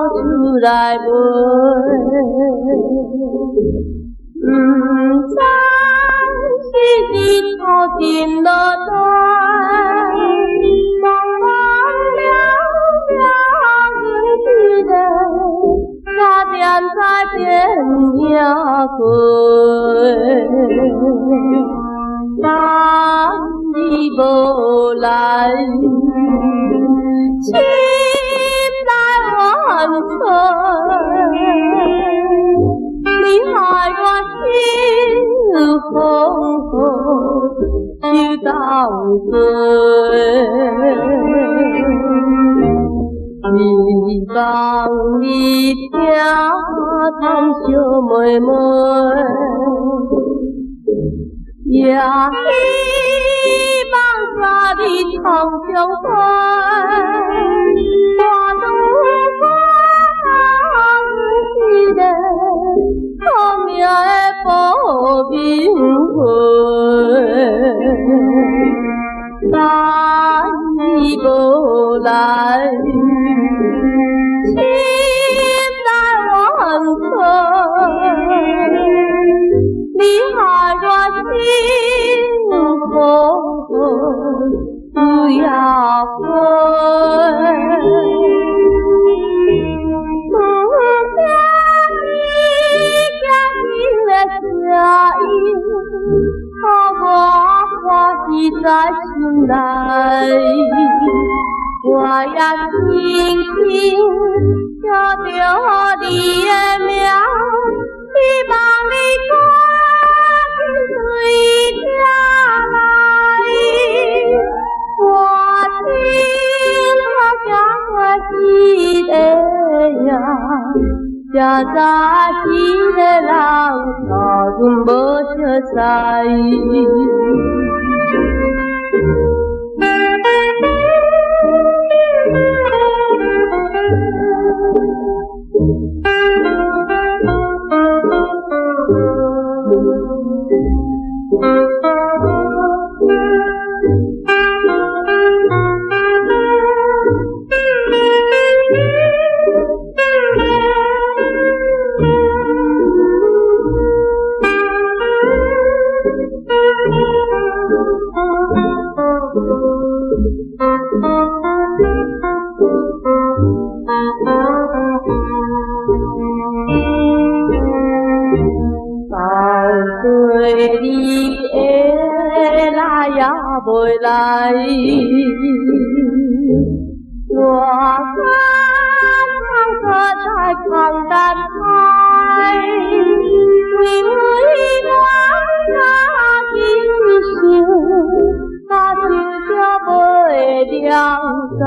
出来问，不知是日头沉落地，茫茫了阮一个，差点在变野过，但你无来。很错，你害我心风就到底，希望你听谈小妹妹，也希望早日重相会。一个聪明的保民会，但你无来，心内怨恨，你害我心痛不要分。在心内，我也轻轻叫着你的名，希望你赶紧随来。我心好像一个呀，才知一个人互阮无熟悉。袂来，我常常在空等待，因为我心想，我就袂了解。